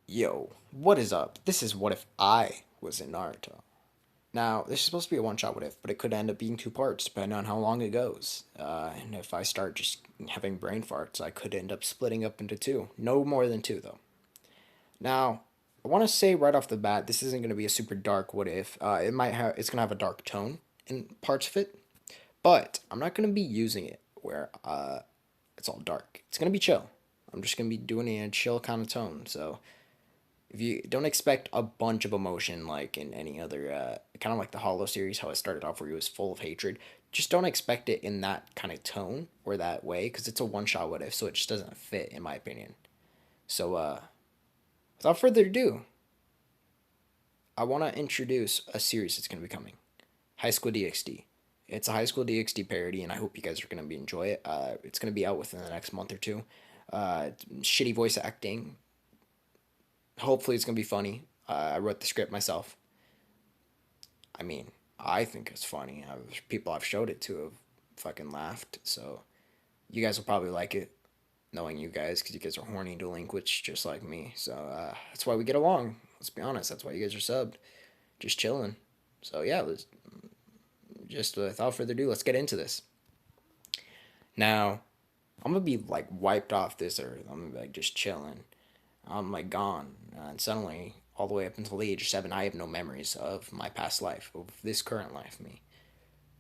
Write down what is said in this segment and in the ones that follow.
Yo, what is up? This is What If I Was in Naruto. Now, this is supposed to be a one shot what if, but it could end up being two parts depending on how long it goes. And if I start just having brain farts, I could end up splitting up into two. No more than two, though. Now, I want to say right off the bat, this isn't going to be a super dark what if. It's going to have a dark tone in parts of it, but I'm not going to be using it where it's all dark. It's going to be chill. I'm just going to be doing it in a chill kind of tone. So if you don't expect a bunch of emotion like in any other kind of like the Hollow series, how it started off where it was full of hatred, just don't expect it in that kind of tone or that way because it's a one shot what if, so it just doesn't fit in my opinion. So without further ado, I want to introduce a series that's going to be coming, High School DxD. It's a High School DxD parody, and I hope you guys are going to be enjoy it. It's going to be out within the next month or two. Shitty voice acting. Hopefully, it's going to be funny. I wrote the script myself. I mean, I think it's funny. People I've showed it to have fucking laughed. So you guys will probably like it, knowing you guys, because you guys are horny delinquents just like me. So that's why we get along. Let's be honest. That's why you guys are subbed, just chilling. So yeah, let's just without further ado, let's get into this. Now, I'm gonna be like wiped off this earth. I'm gonna be like just chilling. I'm like gone, and suddenly, all the way up until the age of 7, I have no memories of my past life, of this current life, me.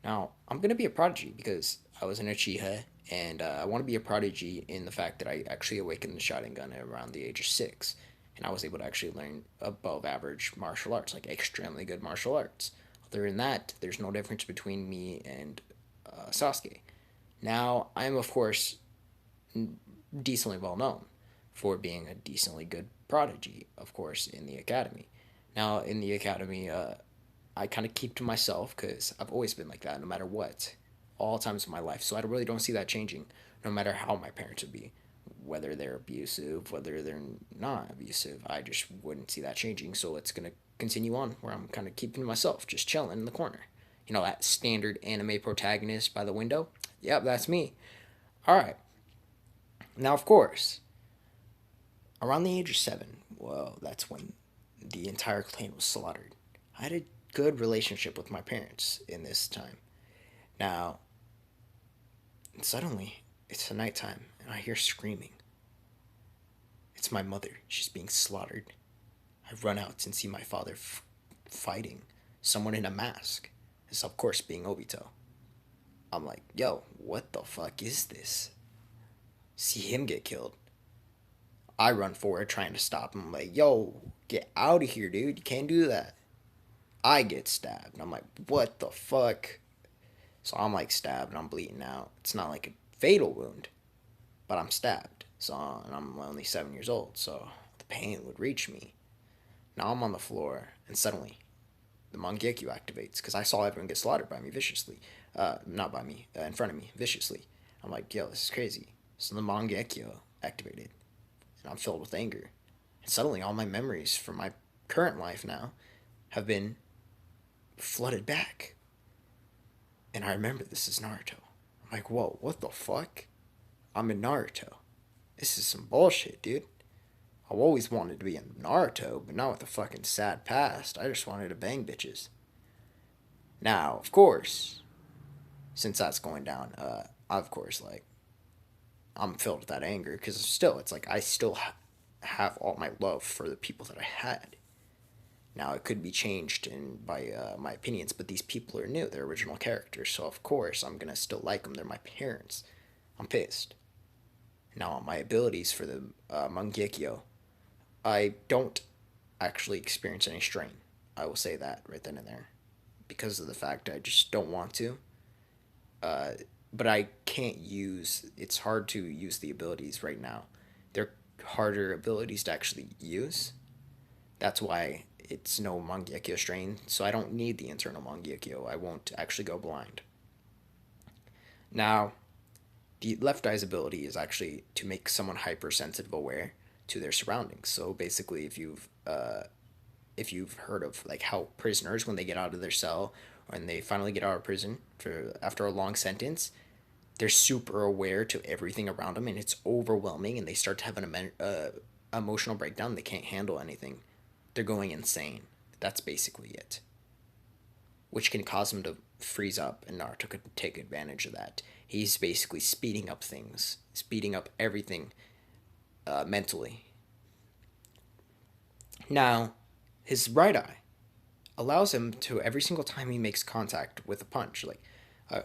Now, I'm gonna be a prodigy because I was an Uchiha, and I want to be a prodigy in the fact that I actually awakened the Sharingan at around the age of 6, and I was able to actually learn above average martial arts, like extremely good martial arts. Other than that, there's no difference between me and Sasuke. Now, I'm of course decently well known for being a decently good prodigy, of course, in the academy. Now, in the academy, I kind of keep to myself because I've always been like that, no matter what, all times of my life. So I really don't see that changing, no matter how my parents would be, whether they're abusive, whether they're not abusive. I just wouldn't see that changing. So it's gonna continue on where I'm kind of keeping to myself, just chilling in the corner. You know that standard anime protagonist by the window? Yep, that's me. All right. Now, of course, around the age of 7, well, that's when the entire clan was slaughtered. I had a good relationship with my parents in this time. Now, suddenly, it's the nighttime, and I hear screaming. It's my mother. She's being slaughtered. I run out and see my father fighting someone in a mask. It's, of course, being Obito. I'm like, yo, what the fuck is this? See him get killed. I run forward trying to stop him. I'm like, yo, get out of here, dude. You can't do that. I get stabbed. And I'm like, what the fuck? So I'm like stabbed and I'm bleeding out. It's not like a fatal wound, but I'm stabbed. So and I'm only 7 years old, so the pain would reach me. Now I'm on the floor, and suddenly the Mangekyo activates because I saw everyone get slaughtered by me viciously. Not by me, in front of me viciously. I'm like, yo, this is crazy. So the Mangekyo activated, and I'm filled with anger. And suddenly all my memories from my current life now have been flooded back. And I remember this is Naruto. I'm like, whoa, what the fuck? I'm in Naruto. This is some bullshit, dude. I've always wanted to be in Naruto, but not with a fucking sad past. I just wanted to bang bitches. Now, of course, since that's going down, of course, like, I'm filled with that anger because still, it's like I still have all my love for the people that I had. Now, it could be changed by my opinions, but these people are new. They're original characters, so of course I'm gonna still like them. They're my parents. I'm pissed. Now, my abilities for the Mangekyo, I don't actually experience any strain. I will say that right then and there, because of the fact I just don't want to. Uh, but I can't use. It's hard to use the abilities right now. They're harder abilities to actually use. That's why it's no Mangekyo strain, so I don't need the internal Mangekyo. I won't actually go blind. Now, the left eye's ability is actually to make someone hypersensitive aware to their surroundings. So basically, if you've heard of like how prisoners when they get out of their cell when they finally get out of prison for after a long sentence, they're super aware to everything around them and it's overwhelming and they start to have emotional breakdown. They can't handle anything. They're going insane. That's basically it. Which can cause them to freeze up, and Naruto could take advantage of that. He's basically speeding up things, speeding up everything mentally. Now, his right eye allows him to, every single time he makes contact with a punch, like a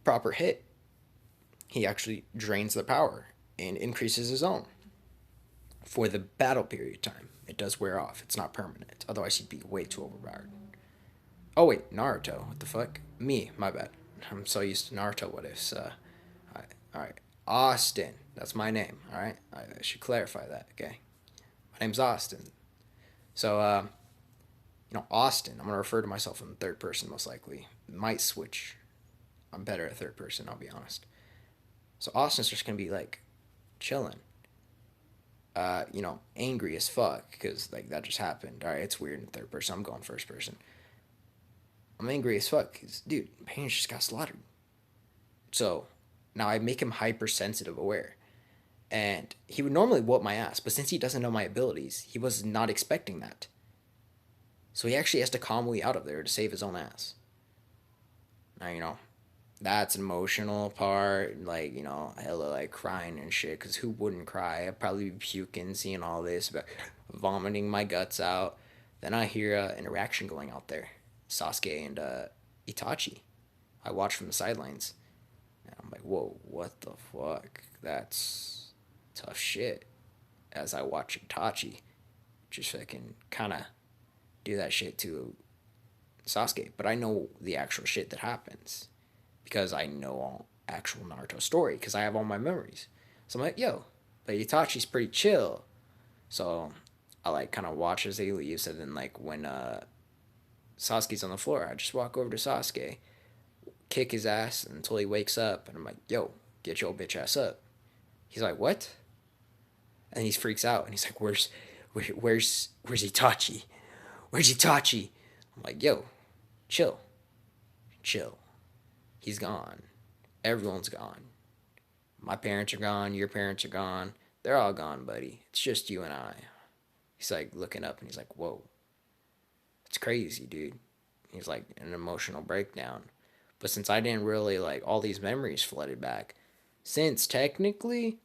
proper hit, he actually drains the power and increases his own for the battle period time. It does wear off. It's not permanent. Otherwise, he'd be way too overpowered. Oh wait, Naruto. What the fuck? Me. My bad. I'm so used to Naruto. What ifs? All right. Austin. That's my name. All right. I should clarify that. Okay. My name's Austin. So, Austin. I'm gonna refer to myself in the third person most likely. Might switch. I'm better at third person. I'll be honest. So Austin's just gonna be like chilling. Angry as fuck because like that just happened. All right, it's weird in third person. I'm going first person. I'm angry as fuck because dude, my parents just got slaughtered. So now I make him hypersensitive aware, and he would normally whoop my ass, but since he doesn't know my abilities, he was not expecting that. So he actually has to calm me out of there to save his own ass. Now that's an emotional part, like hella like crying and shit. Cause who wouldn't cry? I'd probably be puking, seeing all this, but vomiting my guts out. Then I hear an interaction going out there, Sasuke and Itachi. I watch from the sidelines, and I'm like, whoa, what the fuck? That's tough shit. As I watch Itachi, just fucking kind of do that shit to Sasuke, but I know the actual shit that happens because I know all actual Naruto story because I have all my memories. So I'm like, yo, but Itachi's pretty chill. So I like kind of watch as they leave. So then like when Sasuke's on the floor, I just walk over to Sasuke, kick his ass until he wakes up, and I'm like, yo, get your bitch ass up. He's like, what? And he freaks out and he's like, where's Itachi? Where's Itachi? I'm like, yo, chill. He's gone. Everyone's gone. My parents are gone. Your parents are gone. They're all gone, buddy. It's just you and I. He's like looking up and he's like, whoa. It's crazy, dude. He's like an emotional breakdown. But since I didn't really like all these memories flooded back, since technically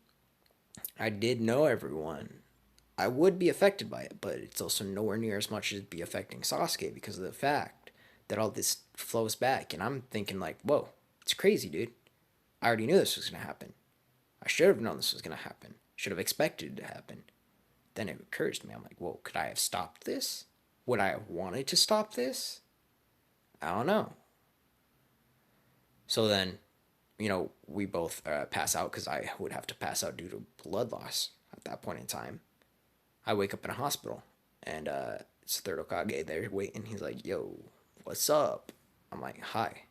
I did know everyone, I would be affected by it, but it's also nowhere near as much as it'd be affecting Sasuke because of the fact that all this flows back. And I'm thinking like, whoa, it's crazy, dude. I already knew this was going to happen. I should have known this was going to happen. Should have expected it to happen. Then it occurs to me, I'm like, whoa, could I have stopped this? Would I have wanted to stop this? I don't know. So then, we both pass out because I would have to pass out due to blood loss at that point in time. I wake up in a hospital, and it's Third Hokage there waiting. He's like, yo, what's up? I'm like, hi.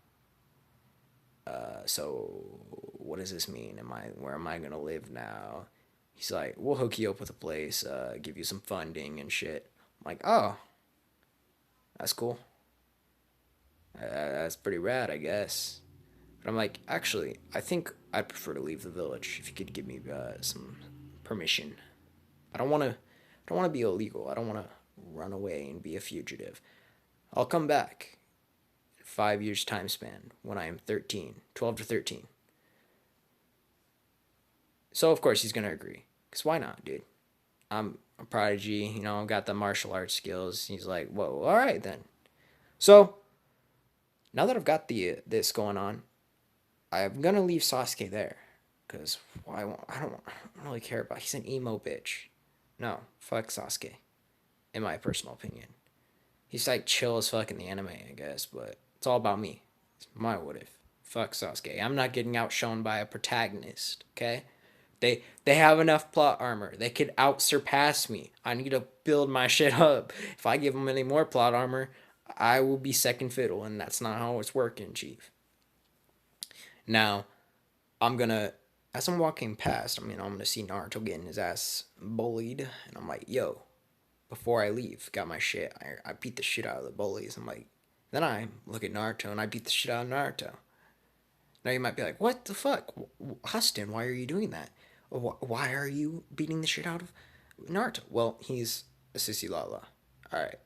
So what does this mean? Where am I gonna live now? He's like, we'll hook you up with a place, give you some funding and shit. I'm like, oh, that's cool. That's pretty rad, I guess. But I'm like, actually, I think I'd prefer to leave the village if you could give me some permission. I don't want to. I don't want to be illegal. I don't want to run away and be a fugitive. I'll come back in 5 years time span when I am 13, 12 to 13. So of course he's gonna agree. Cause why not, dude? I'm a prodigy. I've got the martial arts skills. He's like, whoa, all right then. So now that I've got this going on, I'm gonna leave Sasuke there. Cause I don't really care about. He's an emo bitch. No, fuck Sasuke. In my personal opinion, he's like chill as fuck in the anime, I guess. But it's all about me. It's my what if. Fuck Sasuke. I'm not getting outshone by a protagonist. Okay. They have enough plot armor. They could out surpass me. I need to build my shit up. If I give them any more plot armor, I will be second fiddle, and that's not how it's working, Chief. Now, as I'm walking past, I'm gonna see Naruto getting his ass bullied, and I'm like, yo, before I leave, got my shit. I beat the shit out of the bullies. Then I look at Naruto and I beat the shit out of Naruto. Now you might be like, what the fuck? Austin, why are you doing that? Why are you beating the shit out of Naruto. Well, he's a sissy lala. All right.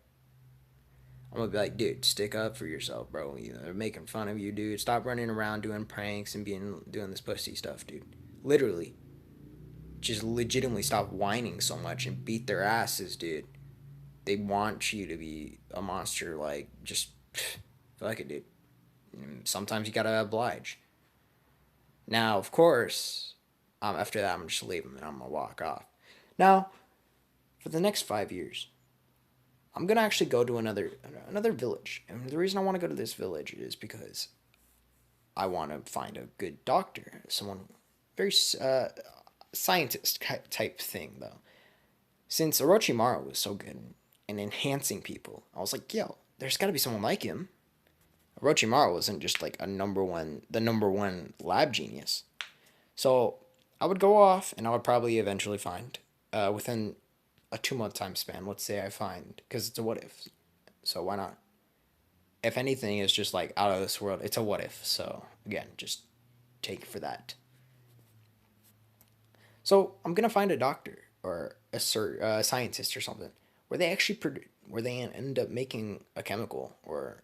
I'm gonna be like, dude, stick up for yourself, bro. You know, they're making fun of you, dude. Stop running around doing pranks and doing this pussy stuff, dude. Literally, just legitimately stop whining so much and beat their asses, dude. They want you to be a monster. Like, just fuck it, dude. Sometimes you gotta oblige. Now, of course, after that, I'm just leaving and I'm gonna walk off. Now, for the next 5 years, I'm gonna actually go to another village, and the reason I want to go to this village is because I want to find a good doctor, someone very scientist type thing though. Since Orochimaru was so good in enhancing people, I was like, yo, there's got to be someone like him. Orochimaru wasn't just like the number one lab genius. So I would go off, and I would probably eventually find, within a 2 month time span. Let's say I find, because it's a what if, so why not? If anything is just like out of this world, it's a what if. So again, just take it for that. So I'm gonna find a doctor or a scientist or something where they actually where they end up making a chemical or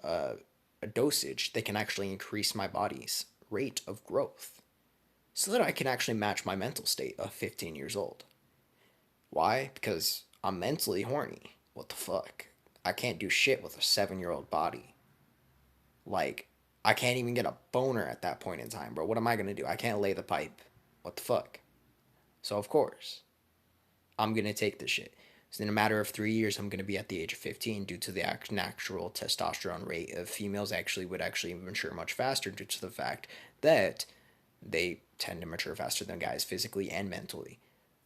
uh, a dosage that can actually increase my body's rate of growth, so that I can actually match my mental state of 15 years old. Why? Because I'm mentally horny. What the fuck? I can't do shit with a 7-year-old body. Like, I can't even get a boner at that point in time, bro. What am I gonna do? I can't lay the pipe. What the fuck? So, of course, I'm gonna take this shit. So, in a matter of 3 years, I'm gonna be at the age of 15 due to the natural testosterone rate of females would actually mature much faster due to the fact that they tend to mature faster than guys physically and mentally.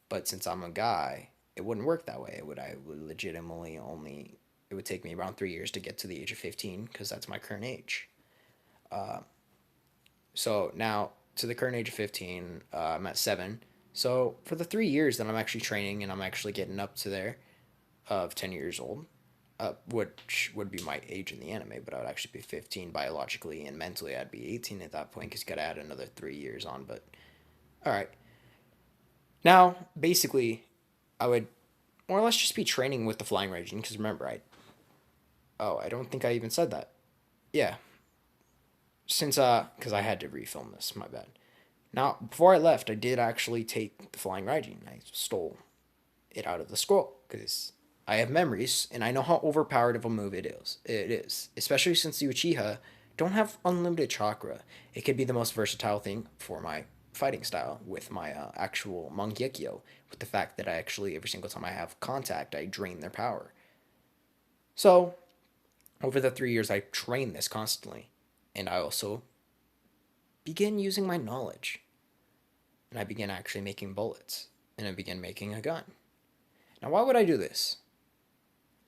But since I'm a guy, it wouldn't work that way. I would legitimately only, it would take me around 3 years to get to the age of 15 because that's my current age. So now to the current age of 15, I'm at 7. So for the 3 years that I'm actually training and I'm actually getting up to there of 10 years old, which would be my age in the anime, but I would actually be 15 biologically, and mentally I'd be 18 at that point because you got to add another 3 years on. But all right, now basically I would more or less just be training with the flying region because remember I don't think I even said that. Yeah, since because I had to refilm this, my bad. Now before I left, I did actually take the flying Raijin. I stole it out of the scroll because I have memories and I know how overpowered of a move it is. It is, especially since the Uchiha don't have unlimited chakra. It could be the most versatile thing for my fighting style with my actual Mangekyo. With the fact that I actually every single time I have contact, I drain their power. So over the 3 years, I trained this constantly, and I also began using my knowledge, and I began actually making bullets, and I began making a gun. Now, why would I do this?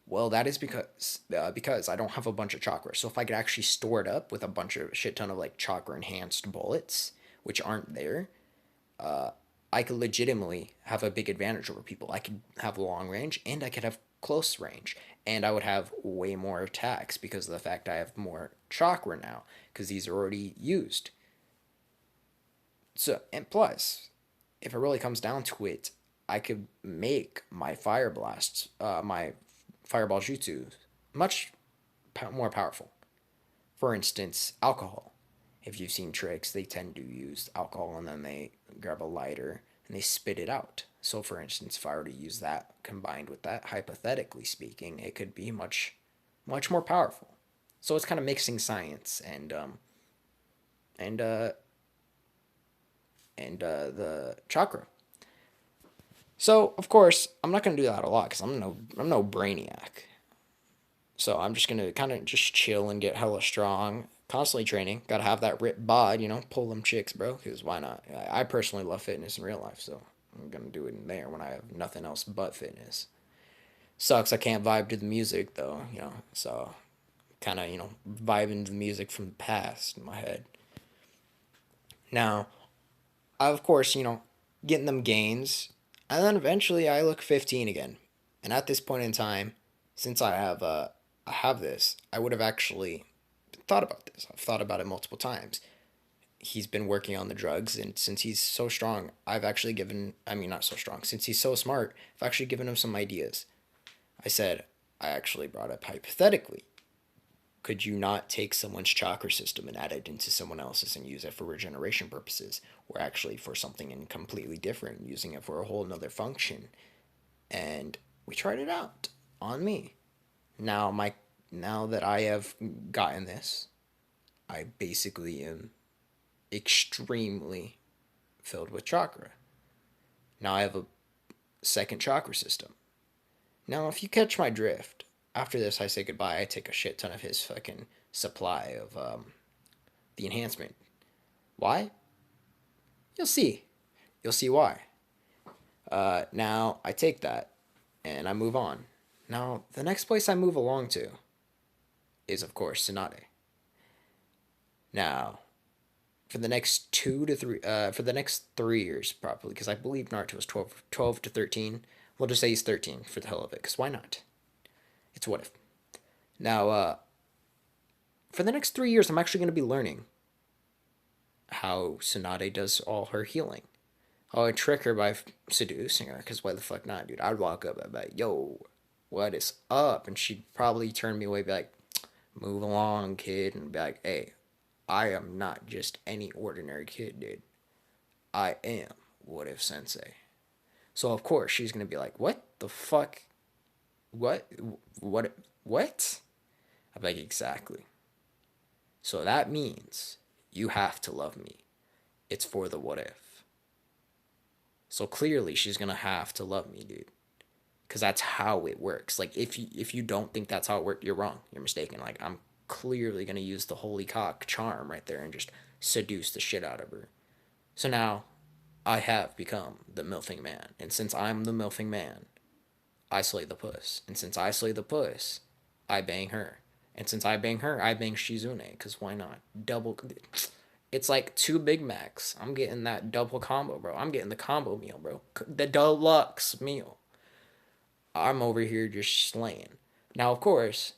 Well, that is because I don't have a bunch of chakra. So if I could actually store it up with a bunch of shit ton of like chakra enhanced bullets, which aren't there, I could legitimately have a big advantage over people. I could have long range and I could have close range, and I would have way more attacks because of the fact I have more chakra now because these are already used. So and plus, if it really comes down to it, I could make my fire blasts, my fireball jutsu, much more powerful. For instance, alcohol. If you've seen tricks, they tend to use alcohol and then they grab a lighter and they spit it out. So, for instance, if I were to use that combined with that, hypothetically speaking, it could be much more powerful. So it's kind of mixing science and the chakra. So of course I'm not gonna do that a lot because I'm no brainiac. So I'm just gonna kind of just chill and get hella strong. Constantly training. Gotta have that ripped bod, pull them chicks, bro. Because why not? I personally love fitness in real life, so I'm gonna do it in there when I have nothing else but fitness. Sucks I can't vibe to the music though. So kind of vibing to the music from the past in my head. Now, of course, getting them gains, and then eventually I look 15 again. And at this point in time, since I have this, I would have actually thought about this. I've thought about it multiple times. he's been working on the drugs, and since he's so strong, I've actually given, I mean, not so strong, since he's so smart, I've actually given him some ideas. I said, I actually brought up hypothetically, could you not take someone's chakra system and add it into someone else's and use it for regeneration purposes, or actually for something completely different, using it for a whole nother function? And we tried it out on me. Now that I have gotten this, I basically am extremely filled with chakra. Now I have a second chakra system. Now, if you catch my drift, after this I say goodbye. I take a shit ton of his fucking supply of the enhancement. Why? You'll see. You'll see why. Now I take that and I move on. Now the next place I move along to is of course Tsunade. Now for the next 3 years probably, because I believe Naruto was 12 to 13. We'll just say he's 13 for the hell of it, because why not? It's what if. Now, for the next 3 years, I'm actually going to be learning how Tsunade does all her healing. Oh, I trick her by seducing her, because why the fuck not, dude? I'd walk up and be like, yo, what is up? And she'd probably turn me away and be like, move along, kid. And be like, hey, I am not just any ordinary kid, dude. I am What If Sensei. So, of course, she's going to be like, what the fuck? What? What? I'm like, exactly. So that means you have to love me. It's for the what if. So clearly she's gonna have to love me, dude. Cause that's how it works. Like if you don't think that's how it works, you're wrong. You're mistaken. Like I'm clearly gonna use the holy cock charm right there and just seduce the shit out of her. So now I have become the milfing man. And since I'm the milfing man, I slay the puss. And since I slay the puss, I bang her. And since I bang her, I bang Shizune. Because why not? Double. It's like 2 Big Macs. I'm getting that double combo, bro. I'm getting the combo meal, bro. The deluxe meal. I'm over here just slaying. Now, of course,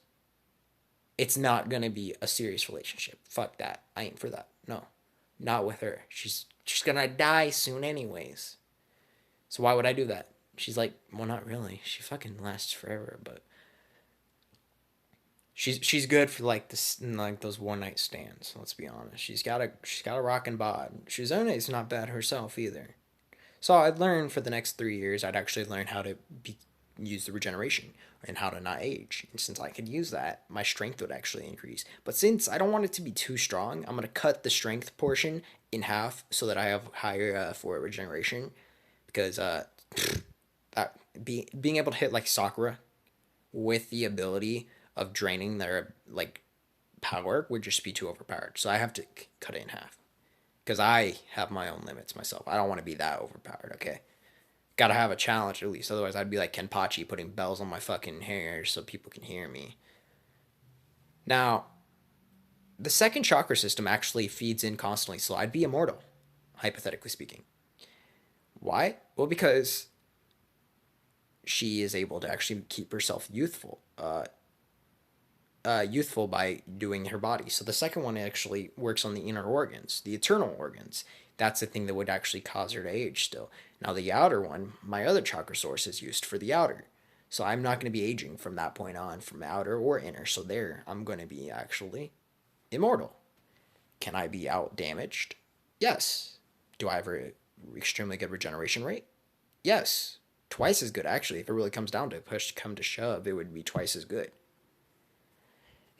it's not going to be a serious relationship. Fuck that. I ain't for that. No. Not with her. She's going to die soon anyways. So why would I do that? She's like, well, not really. She fucking lasts forever, but she's good for like this, like those one night stands. Let's be honest. She's got a rockin' bod. Shizune's not bad herself either. So I'd learn for the next 3 years. I'd actually learn how to use the regeneration and how to not age. And since I could use that, my strength would actually increase. But since I don't want it to be too strong, I'm gonna cut the strength portion in half so that I have higher for regeneration. Because being able to hit like Sakura with the ability of draining their like power would just be too overpowered. So I have to cut it in half because I have my own limits myself. I don't want to be that overpowered. Okay, gotta have a challenge at least. Otherwise, I'd be like Kenpachi putting bells on my fucking hair so people can hear me. Now, the second chakra system actually feeds in constantly, so I'd be immortal, hypothetically speaking. Why? Well, because she is able to actually keep herself youthful. Youthful by doing her body. So the second one actually works on the inner organs, the eternal organs. That's the thing that would actually cause her to age still. Now the outer one, my other chakra source is used for the outer. So I'm not going to be aging from that point on, from outer or inner. So there, I'm going to be actually immortal. Can I be out damaged? Yes. Do I have an extremely good regeneration rate? Yes. Twice as good, actually. If it really comes down to push come to shove, it would be twice as good.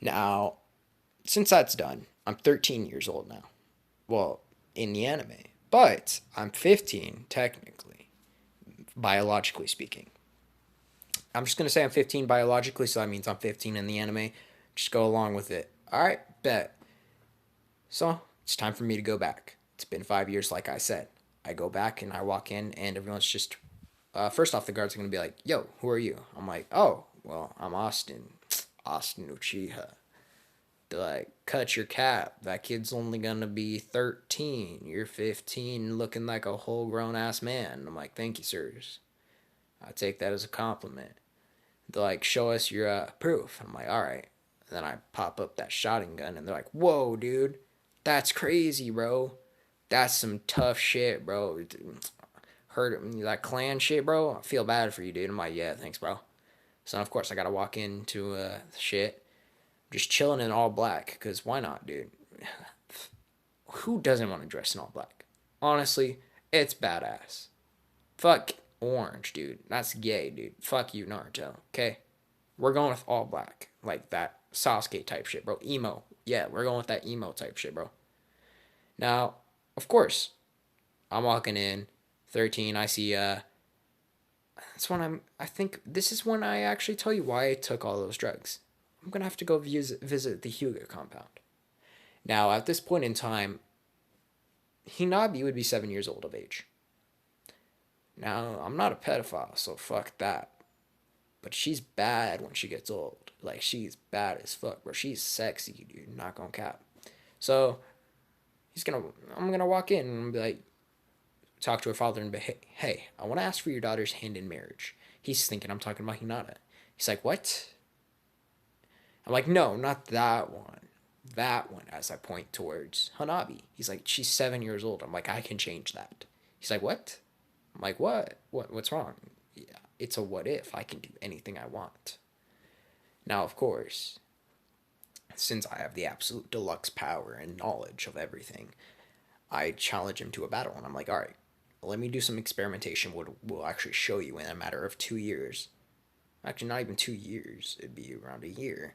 Now, since that's done, I'm 13 years old now. Well, in the anime. But I'm 15, technically, biologically speaking. I'm just going to say I'm 15 biologically, so that means I'm 15 in the anime. Just go along with it. Alright, bet. So, it's time for me to go back. It's been 5 years, like I said. I go back and I walk in, and everyone's just. First off, the guards are going to be like, yo, who are you? I'm like, oh, well, I'm Austin. Austin Uchiha. They're like, cut your cap. That kid's only gonna be 13. You're 15, looking like a whole grown ass man. I'm like, thank you, sirs. I take that as a compliment. They're like, show us your proof. I'm like, all right. And then I pop up that shotgun gun, and they're like, whoa, dude. That's crazy, bro. That's some tough shit, bro. Heard that clan shit, bro. I feel bad for you, dude. I'm like, yeah, thanks, bro. So of course I gotta walk into shit, just chilling in all black, cause why not, dude? Who doesn't want to dress in all black? Honestly, it's badass. Fuck orange, dude. That's gay, dude. Fuck you, Naruto. Okay, we're going with all black, like that Sasuke type shit, bro. Emo. Yeah, we're going with that emo type shit, bro. Now, of course, I'm walking in, 13. I see. That's when I think this is when I actually tell you why I took all those drugs. I'm gonna have to go visit the Hyuga compound. Now, at this point in time, Hinabi would be 7 years old of age. Now, I'm not a pedophile, so fuck that. But she's bad when she gets old. Like, she's bad as fuck, bro. She's sexy, dude. Not gonna cap. So, I'm gonna walk in and be like, talk to her father and be, hey, I want to ask for your daughter's hand in marriage. He's thinking I'm talking about Hinata. He's like, what? I'm like, no, not that one. That one, as I point towards Hanabi. He's like, she's 7 years old. I'm like, I can change that. He's like, what? I'm like, what? What's wrong? Yeah, it's a what if. I can do anything I want. Now, of course, since I have the absolute deluxe power and knowledge of everything, I challenge him to a battle. And I'm like, all right, let me do some experimentation. We'll actually show you in a matter of 2 years. Actually, not even 2 years. It'd be around a year.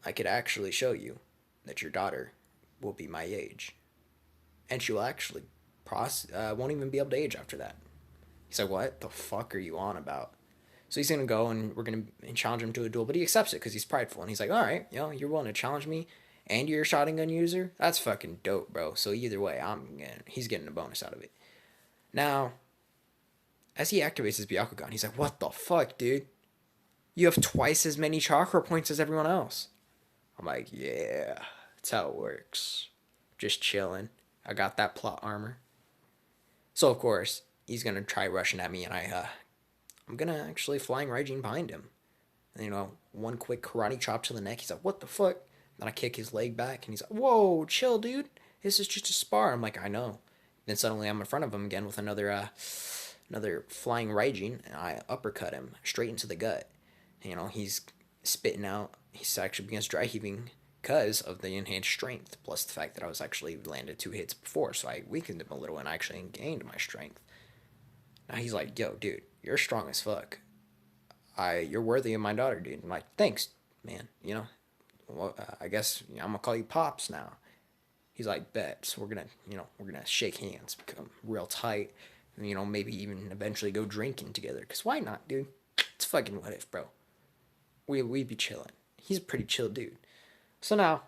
I could actually show you that your daughter will be my age. And she'll actually won't even be able to age after that. He's like, what the fuck are you on about? So he's going to go and we're going to challenge him to a duel. But he accepts it because he's prideful. And he's like, all right, you're willing to challenge me and you're a shotgun user? That's fucking dope, bro. So either way, he's getting a bonus out of it. Now, as he activates his Byakugan, he's like, what the fuck, dude? You have twice as many chakra points as everyone else. I'm like, yeah, that's how it works. Just chilling. I got that plot armor. So, of course, he's going to try rushing at me, and I'm going to actually flying Raijin behind him. And, one quick karate chop to the neck. He's like, what the fuck? Then I kick his leg back, and he's like, whoa, chill, dude. This is just a spar. I'm like, I know. Then suddenly I'm in front of him again with another flying Raijin, and I uppercut him straight into the gut. He's spitting out. He's actually begins dry heaving because of the enhanced strength, plus the fact that I was actually landed 2 hits before, so I weakened him a little and I actually gained my strength. Now he's like, yo, dude, you're strong as fuck. You're worthy of my daughter, dude. I'm like, thanks, man. Well, I guess I'm gonna call you Pops now. He's like, bet. So we're gonna shake hands, become real tight, and, maybe even eventually go drinking together. Cause why not, dude? It's fucking what if, bro. We'd be chilling. He's a pretty chill dude. So now,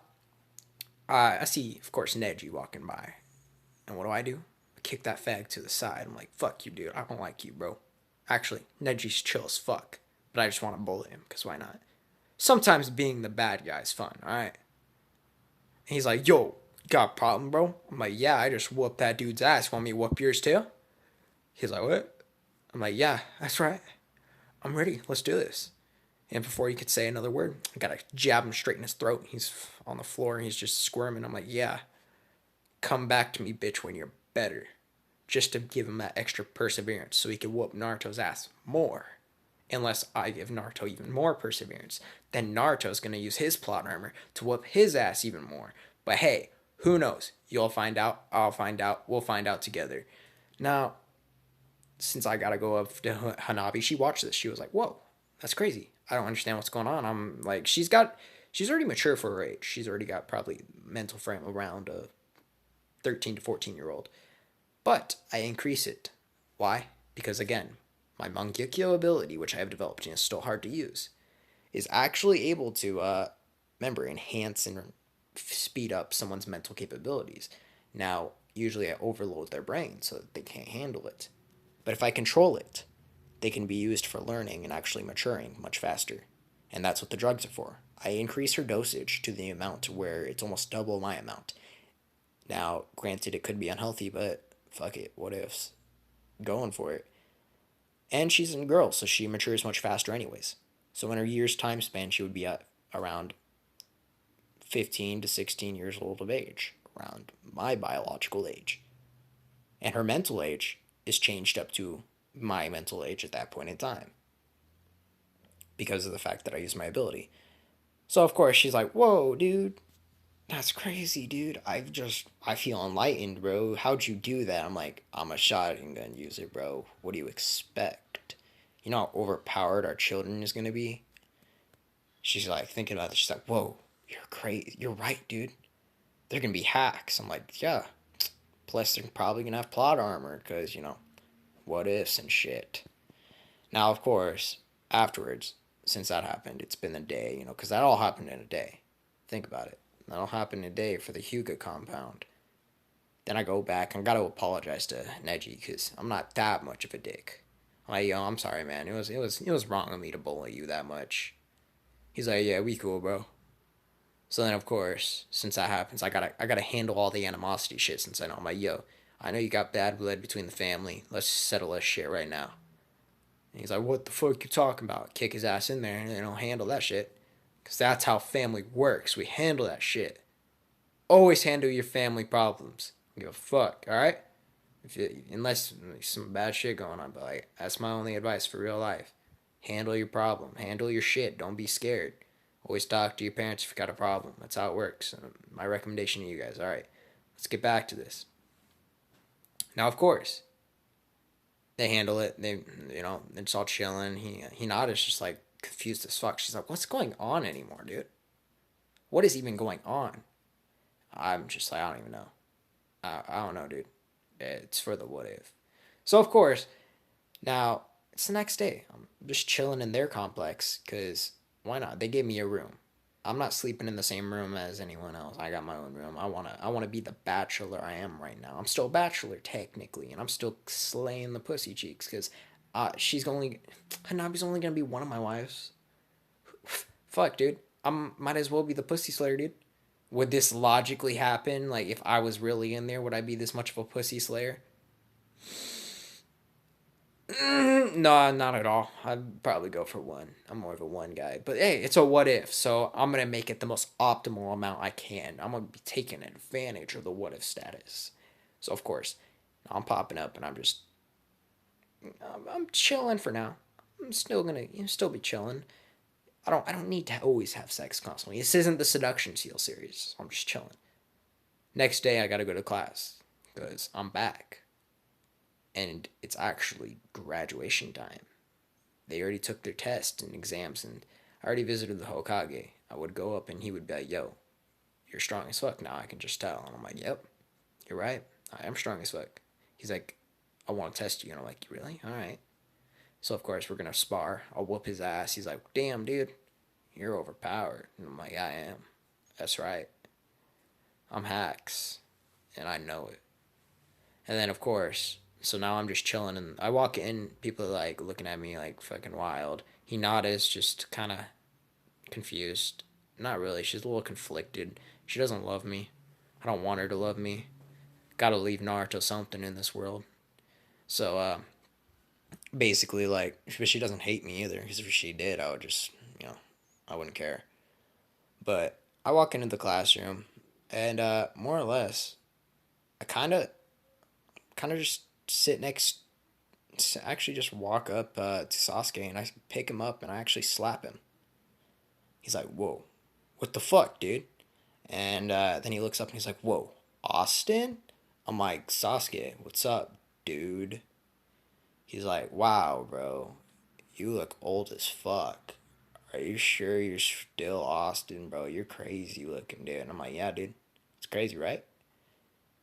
I see, of course, Neji walking by. And what do? I kick that fag to the side. I'm like, fuck you, dude. I don't like you, bro. Actually, Neji's chill as fuck. But I just want to bully him, because why not? Sometimes being the bad guy is fun, alright? And he's like, yo, you got a problem, bro? I'm like, yeah, I just whooped that dude's ass. Want me to whoop yours too? He's like, what? I'm like, yeah, that's right. I'm ready. Let's do this. And before he could say another word, I gotta jab him straight in his throat. He's on the floor and he's just squirming. I'm like, yeah, come back to me, bitch, when you're better. Just to give him that extra perseverance so he could whoop Naruto's ass more. Unless I give Naruto even more perseverance, then Naruto's gonna use his plot armor to whoop his ass even more. But hey, who knows? You'll find out, I'll find out, we'll find out together. Now, since I gotta go up to Hanabi, she watched this. She was like, whoa, that's crazy. I don't understand what's going on. I'm like, she's already mature for her age. She's already got probably mental frame around a 13 to 14-year-old. But I increase it. Why? Because again, my Mangekyo ability, which I have developed and is still hard to use, is actually able to, enhance and speed up someone's mental capabilities. Now, usually I overload their brain so that they can't handle it. But if I control it, they can be used for learning and actually maturing much faster. And that's what the drugs are for. I increase her dosage to the amount where it's almost double my amount. Now, granted, it could be unhealthy, but fuck it, what ifs? Going for it. And she's a girl, so she matures much faster anyways. So in her year's time span, she would be at around 15 to 16 years old of age, around my biological age. And her mental age is changed up to my mental age at that point in time because of the fact that I use my ability. So, of course, she's like, whoa, dude, that's crazy, dude. I feel enlightened, bro. How'd you do that? I'm like, I'm a shotgun user, bro. What do you expect? You know how overpowered our children is gonna be? She's like thinking about this. She's like, whoa, you're crazy. You're right, dude. They're gonna be hacks. I'm like, yeah. Plus, they're probably gonna have plot armor because, what ifs and shit. Now, of course, afterwards, since that happened, it's been a day, because that all happened in a day. Think about it. That all happened in a day for the Hyuga compound. Then I go back and gotta apologize to Neji because I'm not that much of a dick. I'm like, yo, I'm sorry, man. It was wrong of me to bully you that much. He's like, yeah, we cool, bro. So then, of course, since that happens, I gotta handle all the animosity shit. Since I know, I'm like, yo, I know you got bad blood between the family. Let's settle this shit right now. And he's like, what the fuck you talking about? Kick his ass in there and handle that shit. Because that's how family works. We handle that shit. Always handle your family problems. Give a fuck, alright? Unless some bad shit going on. But that's my only advice for real life. Handle your problem. Handle your shit. Don't be scared. Always talk to your parents if you got a problem. That's how it works. My recommendation to you guys. Alright, let's get back to this. Now, of course, they handle it. It's all chilling. Hinata's just like confused as fuck. She's like, "What's going on anymore, dude? What is even going on?" I'm just like, I don't even know. I don't know, dude. It's for the what if. So of course, now it's the next day. I'm just chilling in their complex because why not? They gave me a room. I'm not sleeping in the same room as anyone else. I got my own room. I wanna be the bachelor I am right now. I'm still a bachelor technically, and I'm still slaying the pussy cheeks because Hanabi's only gonna be one of my wives. Fuck, dude. Might as well be the pussy slayer, dude. Would this logically happen? Like, if I was really in there, would I be this much of a pussy slayer? No, not at all. I'd probably go for one. I'm more of a one guy. But hey, it's a what if, so I'm going to make it the most optimal amount I can. I'm going to be taking advantage of the what if status. So, of course, I'm popping up and I'm chilling for now. I'm still going to still be chilling. I don't need to always have sex constantly. This isn't the Seduction Seal series. I'm just chilling. Next day, I got to go to class because I'm back. And it's actually graduation time. They already took their tests and exams, and I already visited the Hokage. I would go up and he would be like, yo, you're strong as fuck now, I can just tell. And I'm like, yep, you're right. I am strong as fuck. He's like, I want to test you. And I'm like, really? All right. So, of course, we're going to spar. I'll whoop his ass. He's like, damn, dude, you're overpowered. And I'm like, I am. That's right. I'm hacks. And I know it. And then, of course, so now I'm just chilling, and I walk in, people are like looking at me like fucking wild. Hinata's just kind of confused. Not really. She's a little conflicted. She doesn't love me. I don't want her to love me. Gotta leave Naruto something in this world. So, basically, like, but she doesn't hate me either, because if she did, I would just, I wouldn't care. But I walk into the classroom, and more or less, I kind of just sit next, actually just walk up to Sasuke, and I pick him up and I actually slap him. He's like, whoa, what the fuck, dude? And then he looks up and he's like, whoa, Austin? I'm like, Sasuke, what's up, dude? He's like, wow, bro, you look old as fuck. Are you sure you're still Austin, bro? You're crazy looking, dude. And I'm like, yeah, dude, it's crazy, right?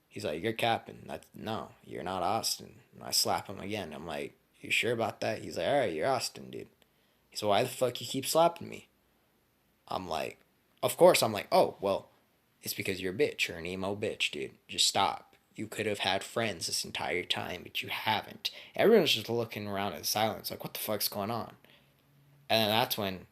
He's like, you're capping. No, you're not Austin. And I slap him again. I'm like, you sure about that? He's like, all right, you're Austin, dude. He's like, why the fuck you keep slapping me? I'm like, of course. I'm like, oh, well, it's because you're a bitch. You're an emo bitch, dude. Just stop. You could have had friends this entire time, but you haven't. Everyone's just looking around in silence, like, what the fuck's going on? And then that's when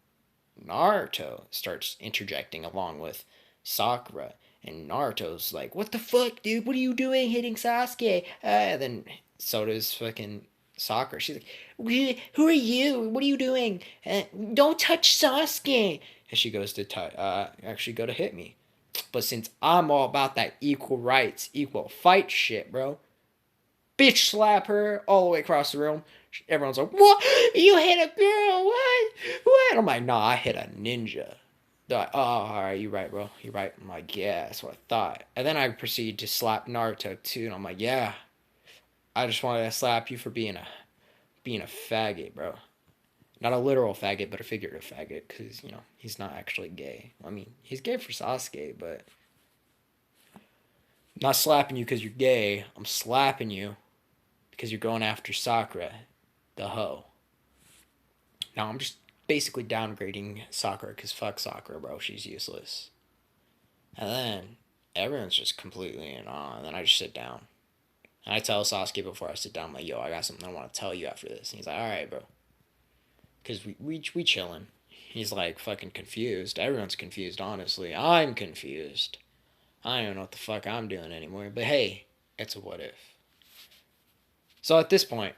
Naruto starts interjecting along with Sakura. And Naruto's like, what the fuck, dude? What are you doing hitting Sasuke? And then so does fucking Sakura. She's like, who are you? What are you doing? Don't touch Sasuke. And she goes to actually go to hit me. But since I'm all about that equal rights, equal fight shit, bro, bitch slap her all the way across the room. Everyone's like, "What? You hit a girl? What? What?" I'm like, "Nah, I hit a ninja." They're like, "Oh, all right, you're right, bro. You're right." I'm like, "Yeah, that's what I thought." And then I proceed to slap Naruto too, and I'm like, "Yeah, I just wanted to slap you for being a faggot, bro. Not a literal faggot, but a figurative faggot, because he's not actually gay. I mean, he's gay for Sasuke, but I'm not slapping you because you're gay. I'm slapping you because you're going after Sakura, the hoe. Now I'm just basically downgrading Sakura because fuck Sakura, bro. She's useless. And then everyone's just completely in awe. And then I just sit down. And I tell Sasuke before I sit down, I'm like, "Yo, I got something I want to tell you after this." And he's like, "All right, bro." Because we chilling. He's like fucking confused. Everyone's confused, honestly. I'm confused. I don't know what the fuck I'm doing anymore. But hey, it's a what if. So at this point,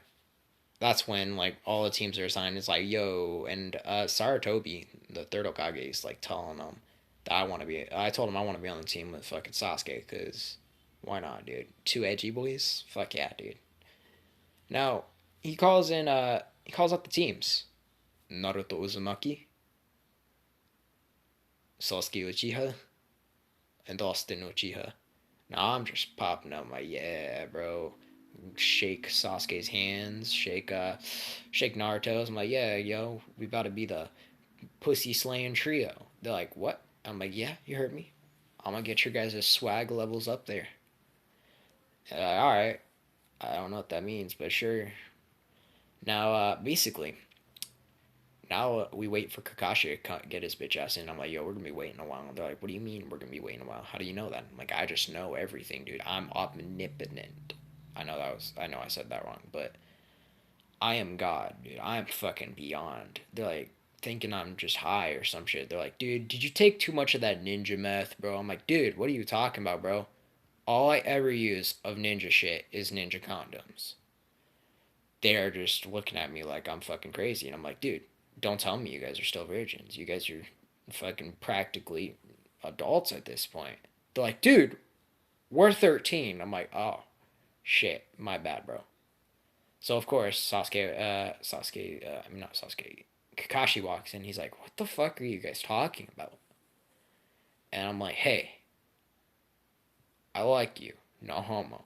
that's when like all the teams are assigned. It's like, yo, and Saratobi, the third Okage, is like telling them that I want to be. I told him I want to be on the team with fucking Sasuke because why not, dude? Two edgy boys, fuck yeah, dude. Now he calls in. He calls out the teams. Naruto Uzumaki, Sasuke Uchiha, and Austin Uchiha. Now I'm just popping up my yeah, bro. Shake Sasuke's hands, shake Naruto's. I'm like, yeah, yo, we about to be the pussy slaying trio. They're like, what? I'm like, yeah, you heard me. I'm gonna get your guys' swag levels up there. Like, all right, I don't know what that means, but sure. Now, basically, now we wait for Kakashi to get his bitch ass in. I'm like, yo, we're gonna be waiting a while. They're like, what do you mean we're gonna be waiting a while? How do you know that? I'm like, I just know everything, dude. I'm omnipotent. I know I said that wrong, but I am God, dude. I'm fucking beyond. They're like thinking I'm just high or some shit. They're like, dude, did you take too much of that ninja meth, bro? I'm like, dude, what are you talking about, bro? All I ever use of ninja shit is ninja condoms. They're just looking at me like I'm fucking crazy. And I'm like, dude, don't tell me you guys are still virgins. You guys are fucking practically adults at this point. They're like, dude, we're 13. I'm like, oh, shit, my bad, bro. So of course, I mean not Sasuke, Kakashi walks in. He's like, "What the fuck are you guys talking about?" And I'm like, "Hey, I like you, no homo.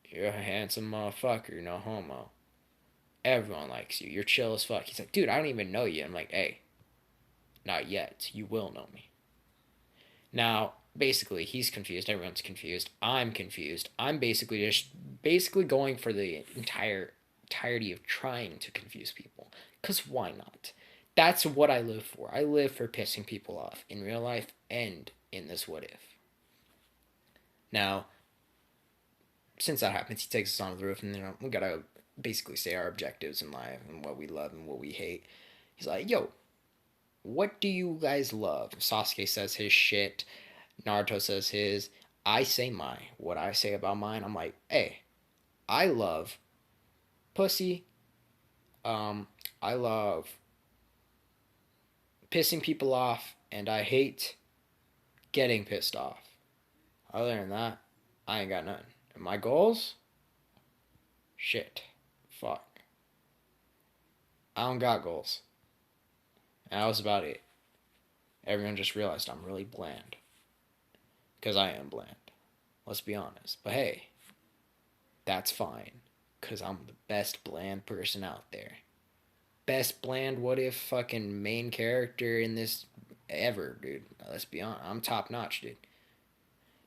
You're a handsome motherfucker, no homo. Everyone likes you. You're chill as fuck." He's like, "Dude, I don't even know you." I'm like, "Hey, not yet. You will know me." Now, basically, he's confused. Everyone's confused. I'm confused. I'm basically going for the entirety of trying to confuse people. Cause why not? That's what I live for. I live for pissing people off in real life and in this what if. Now, since that happens, he takes us on the roof, and we gotta basically say our objectives in life and what we love and what we hate. He's like, "Yo, what do you guys love?" Sasuke says his shit. Naruto says his. I say mine. What I say about mine, I'm like, hey, I love pussy. Um, I love pissing people off, and I hate getting pissed off. Other than that, I ain't got nothing. And my goals? Shit. Fuck. I don't got goals. And that was about it. Everyone just realized I'm really bland. Because I am bland. Let's be honest. But hey, that's fine. Because I'm the best bland person out there. Best bland what if fucking main character in this ever, dude. Let's be honest. I'm top notch, dude.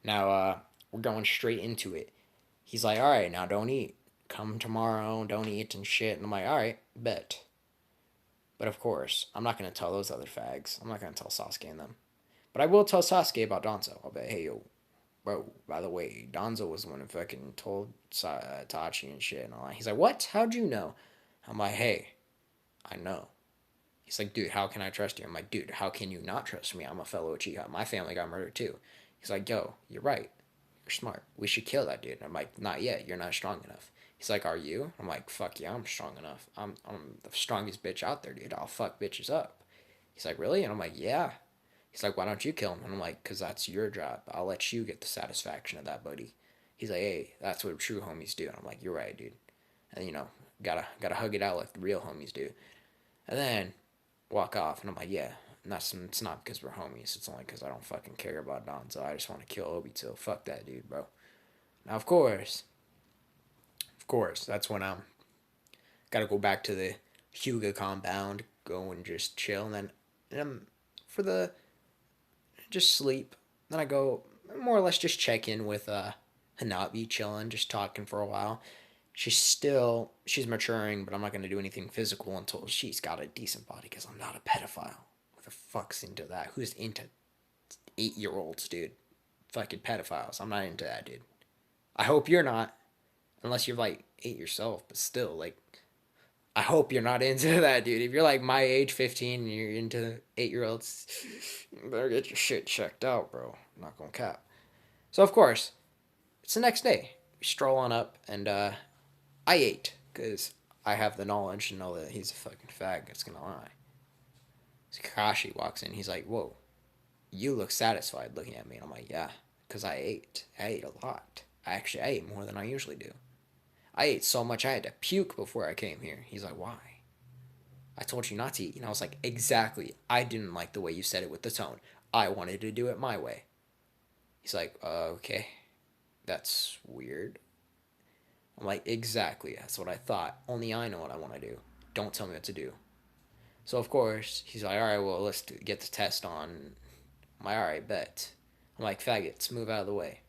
Now, we're going straight into it. He's like, all right, now don't eat. Come tomorrow, don't eat and shit. And I'm like, all right, bet. But of course, I'm not going to tell those other fags. I'm not going to tell Sasuke and them. But I will tell Sasuke about Danzo. I'll be, hey, yo, bro, by the way, Danzo was the one who fucking told Tachi and shit and all that. He's like, what? How'd you know? I'm like, hey, I know. He's like, dude, how can I trust you? I'm like, dude, how can you not trust me? I'm a fellow Uchiha. My family got murdered too. He's like, yo, you're right. You're smart. We should kill that dude. I'm like, not yet. You're not strong enough. He's like, are you? I'm like, fuck yeah, I'm strong enough. I'm the strongest bitch out there, dude. I'll fuck bitches up. He's like, really? And I'm like, yeah. He's like, why don't you kill him? And I'm like, because that's your job. I'll let you get the satisfaction of that, buddy. He's like, hey, that's what true homies do. And I'm like, you're right, dude. And gotta hug it out like the real homies do. And then walk off, and I'm like, yeah. And it's not because we're homies. It's only because I don't fucking care about Donzo. I just want to kill Obito. Fuck that dude, bro. Now, of course, that's when I'm gotta go back to the Hyuga compound, go and just chill, and then for the just sleep. Then I go more or less just check in with Hanabi, chilling, just talking for a while. She's maturing, but I'm not gonna do anything physical until she's got a decent body, because I'm not a pedophile. Who the fuck's into that? Who's into 8-year-olds, dude? Fucking pedophiles. I'm not into that, dude. I hope you're not, unless you're like 8 yourself. But still, like, I hope you're not into that, dude. If you're like my age, 15, and you're into 8-year-olds, you better get your shit checked out, bro. I'm not gonna cap. So of course, it's the next day. We stroll on up, and I ate, because I have the knowledge to know that he's a fucking fag that's gonna lie. So Kakashi walks in. He's like, whoa, you look satisfied looking at me. And I'm like, yeah, because I ate. I ate a lot. I ate more than I usually do. I ate so much I had to puke before I came here. He's like, why? I told you not to eat. And I was like, exactly. I didn't like the way you said it with the tone. I wanted to do it my way. He's like, okay. That's weird. I'm like, exactly. That's what I thought. Only I know what I want to do. Don't tell me what to do. So, of course, he's like, all right, well, let's get the test on. I'm like, all right, bet. I'm like, faggots, move out of the way.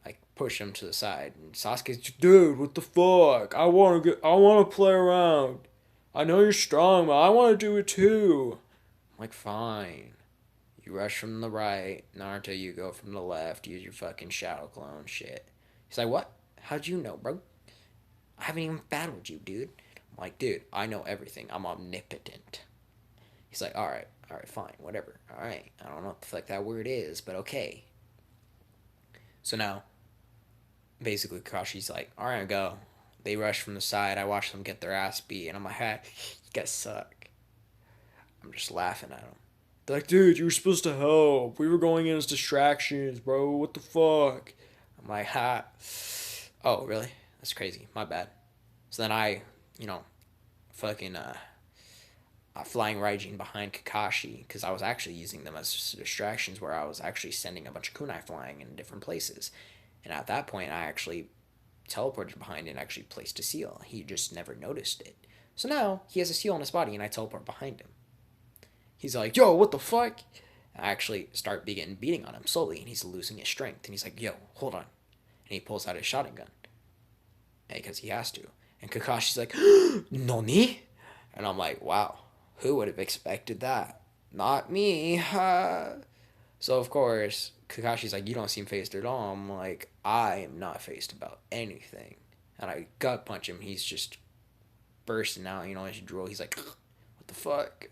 I push him to the side, and Sasuke's, dude, what the fuck? I want to play around. I know you're strong, but I want to do it too. I'm like, fine. You rush from the right, Naruto, you go from the left, use your fucking shadow clone shit. He's like, what? How'd you know, bro? I haven't even battled you, dude. I'm like, dude, I know everything. I'm omnipotent. He's like, all right, fine, whatever. All right, I don't know what the fuck that word is, but okay. So now, basically, Kakashi's like, all right, go. They rush from the side. I watch them get their ass beat, and I'm like, hey, you guys suck. I'm just laughing at them. They're like, dude, you were supposed to help. We were going in as distractions, bro. What the fuck? I'm like, ha. Oh, really? That's crazy. My bad. So then I, you know, fucking flying Raijin behind Kakashi, because I was actually using them as distractions, where I was actually sending a bunch of kunai flying in different places. And at that point, I actually teleported behind and actually placed a seal. He just never noticed it. So now he has a seal on his body, and I teleport behind him. He's like, yo, what the fuck? I actually start beating on him slowly, and he's losing his strength. And he's like, yo, hold on. And he pulls out his shotgun, because he has to. And Kakashi's like, Noni? And I'm like, wow, who would have expected that? Not me. So, of course, Kakashi's like, you don't seem phased at all. I'm like, I am not phased about anything. And I gut punch him. He's just bursting out, as you drool. He's like, what the fuck?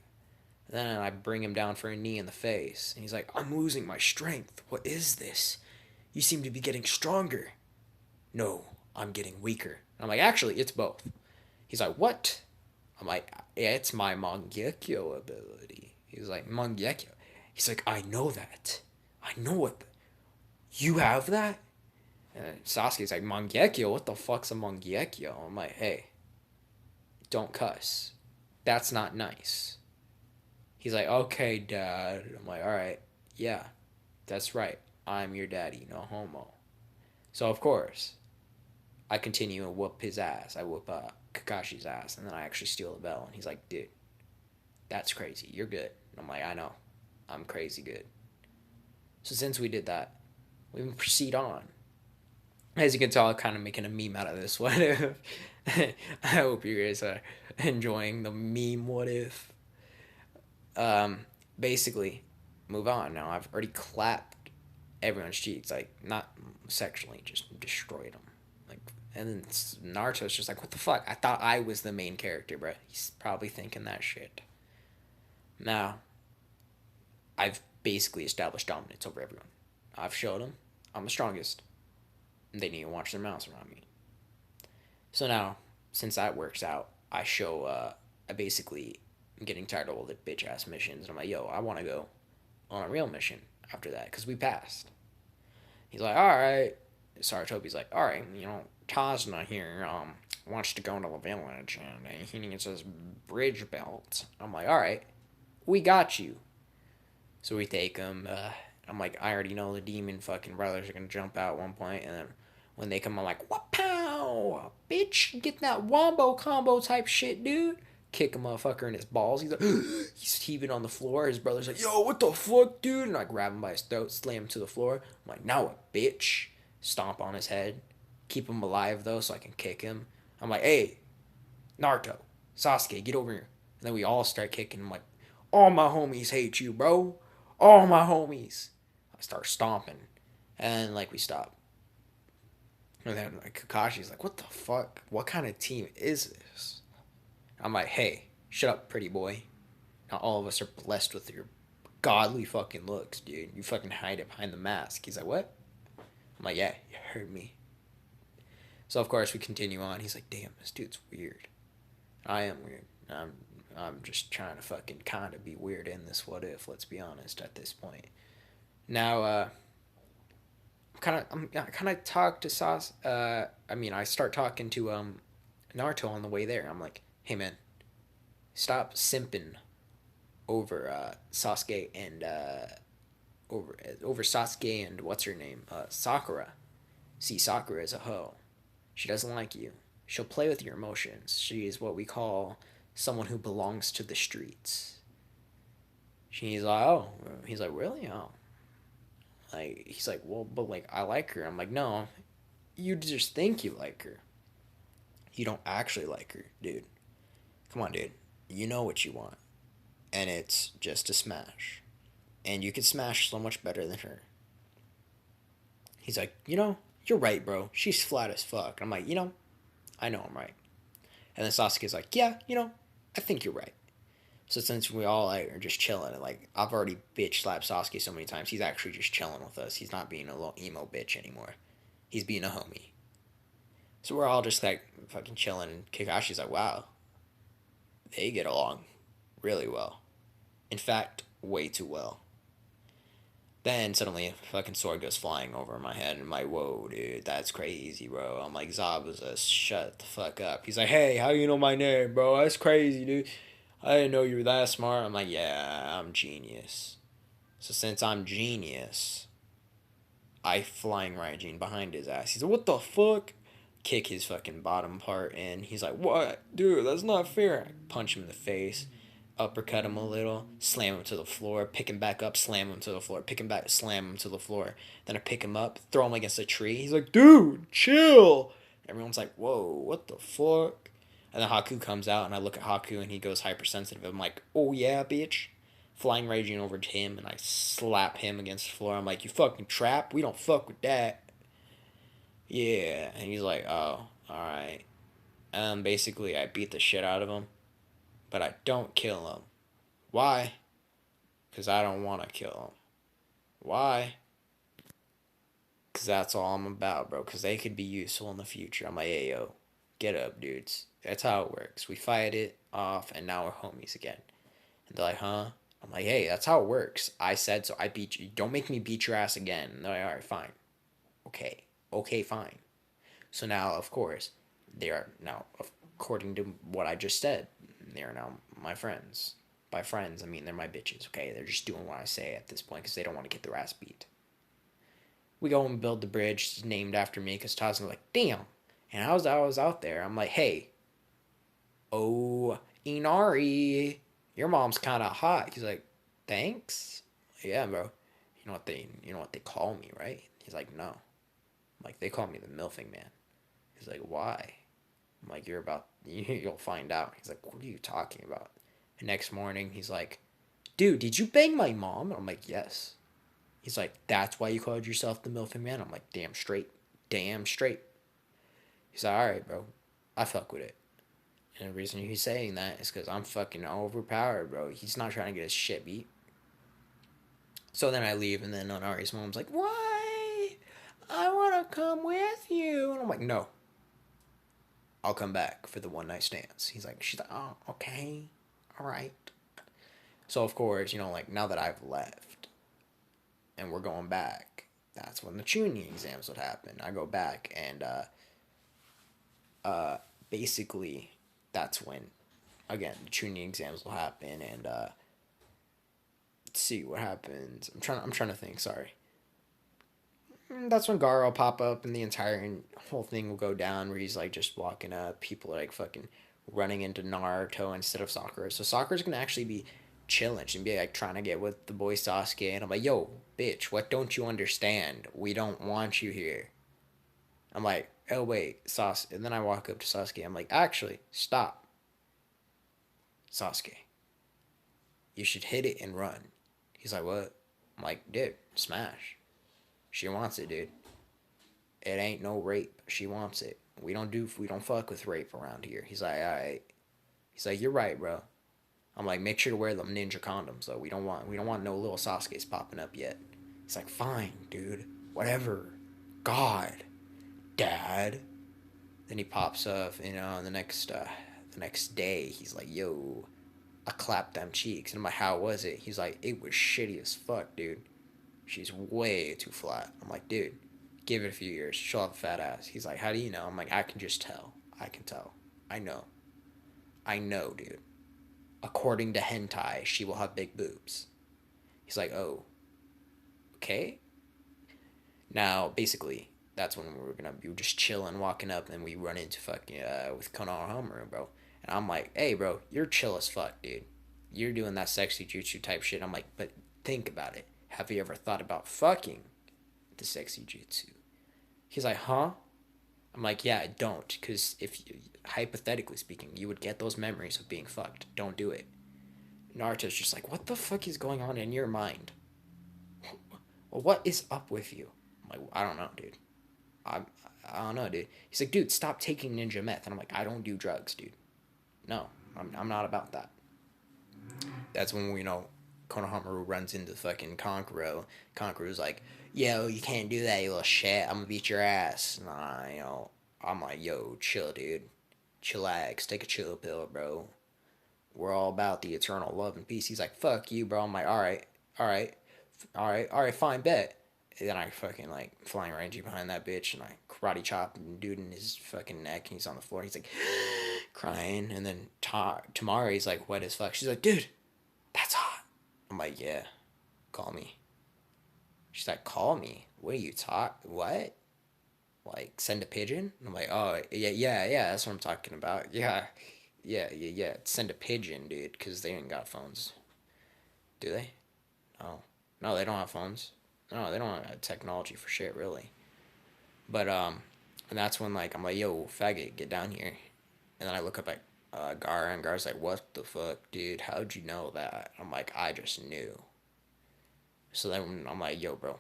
And then I bring him down for a knee in the face. And he's like, I'm losing my strength. What is this? You seem to be getting stronger. No, I'm getting weaker. And I'm like, actually, it's both. He's like, what? I'm like, yeah, it's my Mangekyo ability. He's like, Mangekyo? He's like, I know that. I know what. You have that? And Sasuke's like, Mangekyo? What the fuck's a Mangekyo? I'm like, hey, don't cuss. That's not nice. He's like, okay, dad. I'm like, all right, yeah, that's right. I'm your daddy, no homo. So, of course, I continue and whoop his ass. I whoop Kakashi's ass, and then I actually steal the bell. And he's like, dude, that's crazy. You're good. And I'm like, I know. I'm crazy good. So since we did that, we can proceed on. As you can tell, I'm kind of making a meme out of this. What if? I hope you guys are enjoying the meme what if. Basically, move on now. I've already clapped everyone's cheeks. Like, not sexually, just destroyed them. Like, and then Naruto's just like, what the fuck? I thought I was the main character, bro. He's probably thinking that shit. Now, I've basically established dominance over everyone. I've showed them I'm the strongest. They need to watch their mouths around me. So now, since that works out, I show, I basically am getting tired of all the bitch ass missions. And I'm like, yo, I want to go on a real mission after that because we passed. He's like, all right. Saratobi's like, all right, Tasna here wants to go into the village and he needs his bridge belt. I'm like, all right, we got you. So we take him. I'm like, I already know the demon fucking brothers are gonna jump out at one point, and then when they come, I'm like, what pow, bitch, get that wombo combo type shit, dude. Kick a motherfucker in his balls. He's like, he's heaving on the floor. His brother's like, yo, what the fuck, dude? And I grab him by his throat, slam him to the floor. I'm like, now what, bitch? Stomp on his head. Keep him alive though, so I can kick him. I'm like, hey, Naruto, Sasuke, get over here. And then we all start kicking him like, all my homies hate you, bro. All my homies. I start stomping. And like we stop. And then like Kakashi's like, what the fuck? What kind of team is this? I'm like, hey, shut up, pretty boy. Not all of us are blessed with your godly fucking looks, dude. You fucking hide it behind the mask. He's like, what? I'm like, yeah, you heard me. So of course we continue on. He's like, damn, this dude's weird. I am weird. I'm just trying to fucking kind of be weird in this what if. Let's be honest at this point. Now, I kind of talk to I start talking to Naruto on the way there. I'm like, hey man, stop simping over Sasuke and over Sasuke and what's her name, Sakura. See, Sakura is a hoe. She doesn't like you. She'll play with your emotions. She is what we call someone who belongs to the streets. She's like, oh, he's like, really? Oh, like he's like, well, but like I like her. I'm like, no, you just think you like her. You don't actually like her, dude. Come on, dude. You know what you want, and it's just to smash, and you can smash so much better than her. He's like, you're right, bro. She's flat as fuck. I'm like, I know I'm right. And then Sasuke's like, yeah, I think you're right. So since we all like are just chilling, and like I've already bitch slapped Sasuke so many times, he's actually just chilling with us. He's not being a little emo bitch anymore. He's being a homie. So we're all just like fucking chilling, and Kakashi's like, wow, they get along really well. In fact, way too well. Then suddenly a fucking sword goes flying over my head, and I'm like, whoa, dude, that's crazy, bro. I'm like, Zabuza, shut the fuck up. He's like, hey, how you know my name, bro? That's crazy, dude. I didn't know you were that smart. I'm like, yeah, I'm genius. So since I'm genius, I flying Raijin behind his ass. He's like, what the fuck? Kick his fucking bottom part in. He's like, what? Dude, that's not fair. I punch him in the face, uppercut him a little, slam him to the floor, pick him back up, slam him to the floor, pick him back, slam him to the floor. Then I pick him up, throw him against a tree. He's like, dude, chill. Everyone's like, whoa, what the fuck? And then Haku comes out, and I look at Haku, and he goes hypersensitive. I'm like, oh yeah, bitch. Flying raging over to him, and I slap him against the floor. I'm like, you fucking trap? We don't fuck with that. Yeah. And he's like, oh, alright. Basically, I beat the shit out of him, but I don't kill him. Why? Because I don't want to kill him. Why? Because that's all I'm about, bro. Because they could be useful in the future. I'm like, hey, yo, get up, dudes. That's how it works. We fight it off, and now we're homies again. And they're like, huh? I'm like, hey, that's how it works. I said so. I beat you. Don't make me beat your ass again. And they're like, all right, fine. Okay. Okay, fine. So now, of course, they are now, according to what I just said, they are now my friends. By friends, I mean they're my bitches, okay? They're just doing what I say at this point because they don't want to get their ass beat. We go and build the bridge. It's named after me because Taz was like, damn. And I was out there. I'm like, hey, oh, Inari, your mom's kind of hot. He's like, thanks. Yeah, bro. You know what they call me, right? He's like, no. I'm like, they call me the milfing man. He's like, why? I'm like, you'll find out. He's like, what are you talking about? And next morning, he's like, dude, did you bang my mom? And I'm like, yes. He's like, that's why you called yourself the milfing man? I'm like, damn straight. Damn straight. He's like, all right, bro. I fuck with it. And the reason he's saying that is because I'm fucking overpowered, bro. He's not trying to get his shit beat. So then I leave, and then Onari's mom's like, why? I want to come with you. And I'm like, no. I'll come back for the one night stands. She's like, oh, okay. All right. So, of course, like, now that I've left, and we're going back. That's when the tuning exams would happen. I go back, and basically, that's when, again, the tuning exams will happen, and let's see what happens. I'm trying to think. Sorry. That's when Gara will pop up, and the entire whole thing will go down, where he's like just walking up. People are like fucking running into Naruto instead of Sakura. So Sakura's gonna actually be chilling and be like trying to get with the boy Sasuke, and I'm like, yo, bitch, what don't you understand? We don't want you here. I'm like, oh wait, Sasuke. And then I walk up to Sasuke. I'm like, actually, stop, Sasuke. You should hit it and run. He's like, what? I'm like, dude, smash. She wants it, dude. It ain't no rape. She wants it. We don't fuck with rape around here. He's like, alright. He's like, you're right, bro. I'm like, make sure to wear them ninja condoms though. We don't want no little Sasuke's popping up yet. He's like, fine, dude. Whatever. God. Dad. Then he pops up, the next day, he's like, yo, I clapped them cheeks. And I'm like, how was it? He's like, it was shitty as fuck, dude. She's way too flat. I'm like, dude, give it a few years. She'll have a fat ass. He's like, how do you know? I'm like, I can just tell. I can tell. I know. I know, dude. According to hentai, she will have big boobs. He's like, oh, okay. Now, basically, that's when we were just chilling, walking up, and we run into fucking with Konohamaru, bro. And I'm like, hey, bro, you're chill as fuck, dude. You're doing that sexy jutsu type shit. I'm like, but think about it. Have you ever thought about fucking the sexy jutsu? He's like, huh? I'm like, yeah, I don't, because if you, hypothetically speaking, you would get those memories of being fucked. Don't do it. Naruto's just like, what the fuck is going on in your mind? Well, what is up with you? I'm like, I don't know, dude. I, I don't know, dude. He's like, dude, stop taking ninja meth. And I'm like, I don't do drugs, dude. No, I'm not about that. That's when Konohamaru runs into fucking Kankuro. Kankuro's like, yo, you can't do that, you little shit. I'm gonna beat your ass. Nah, I'm like, yo, chill, dude. Chillax. Take a chill pill, bro. We're all about the eternal love and peace. He's like, fuck you, bro. I'm like, alright, alright, alright, fine, bet. And then I fucking like flying rangy behind that bitch, and I karate chop dude in his fucking neck, and he's on the floor. He's like crying, and then Tamari's like wet as fuck. She's like, dude, that's hot. I'm like, yeah, call me. She's like, call me. What are you talk? What? Like send a pigeon? I'm like, oh yeah. That's what I'm talking about. Yeah. Send a pigeon, dude, because they ain't got phones. Do they? No, no, they don't have phones. No, they don't have technology for shit, really. But and that's when like I'm like, yo, faggot, get down here. And then I look up at Gar, and Gar's like, what the fuck, dude? How'd you know that? I'm like, I just knew. So then I'm like, yo, bro,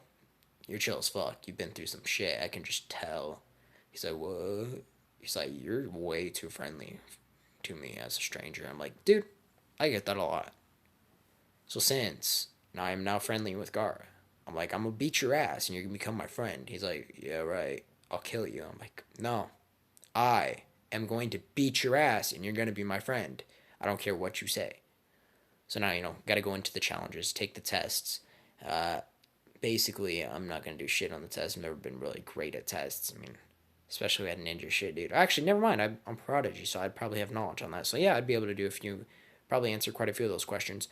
you're chill as fuck. You've been through some shit. I can just tell. He's like, what? He's like, you're way too friendly to me as a stranger. I'm like, dude, I get that a lot. So since I am now friendly with Gar, I'm like, I'm gonna beat your ass and you're gonna become my friend. He's like, yeah, right. I'll kill you. I'm like, no, I am going to beat your ass and you're gonna be my friend. I don't care what you say. So now, got to go into the challenges, take the tests. Uh, Basically, I'm not going to do shit on the test. I've never been really great at tests. I mean, especially at ninja shit, dude. Actually, never mind. I'm Prodigy, so I'd probably have knowledge on that. So yeah, I'd be able to do a few, probably answer quite a few of those questions.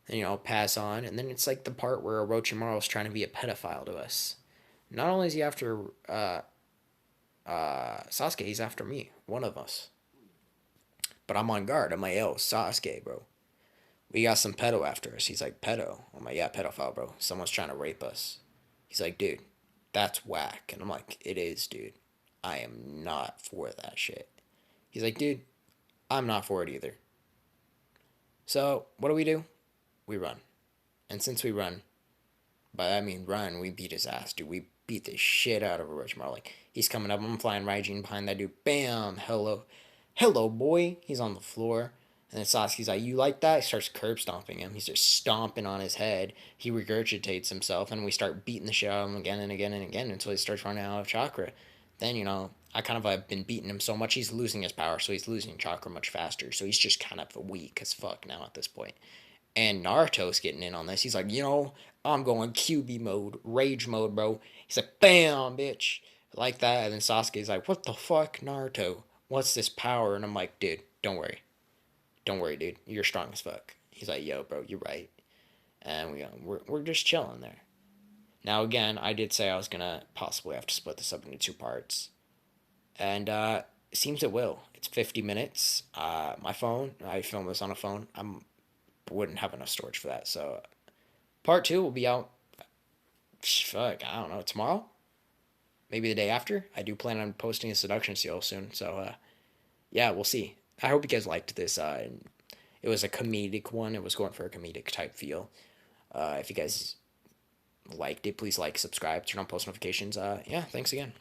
And, pass on. And then it's like the part where Orochimaru's trying to be a pedophile to us. Not only is he after Sasuke, he's after me, one of us. But I'm on guard. I'm like, yo, Sasuke, bro. We got some pedo after us. He's like, pedo? I'm like, yeah, pedophile, bro. Someone's trying to rape us. He's like, dude, that's whack. And I'm like, it is, dude. I am not for that shit. He's like, dude, I'm not for it either. So, what do? We run. And since we run, by I mean run, we beat his ass, dude. We beat the shit out of Orochimaru. Like, he's coming up. I'm flying Raijin behind that dude. Bam! Hello. Hello, boy. He's on the floor. And then Sasuke's like, you like that? He starts curb stomping him. He's just stomping on his head. He regurgitates himself, and we start beating the shit out of him again and again and again until he starts running out of chakra. Then, I kind of have been beating him so much, he's losing his power, so he's losing chakra much faster. So he's just kind of weak as fuck now at this point. And Naruto's getting in on this. He's like, I'm going QB mode, rage mode, bro. He's like, bam, bitch. Like that. And then Sasuke's like, what the fuck, Naruto? What's this power? And I'm like, dude, don't worry. Don't worry, dude. You're strong as fuck. He's like, yo, bro, you're right. And we're just chilling there. Now, again, I did say I was going to possibly have to split this up into 2 parts. And it seems it will. It's 50 minutes. My phone, I film this on a phone. I wouldn't have enough storage for that. So part 2 will be out, fuck, I don't know, tomorrow? Maybe the day after? I do plan on posting a seduction seal soon. So, yeah, we'll see. I hope you guys liked this. It was a comedic one. It was going for a comedic type feel. If you guys liked it, please like, subscribe, turn on post notifications. Yeah, thanks again.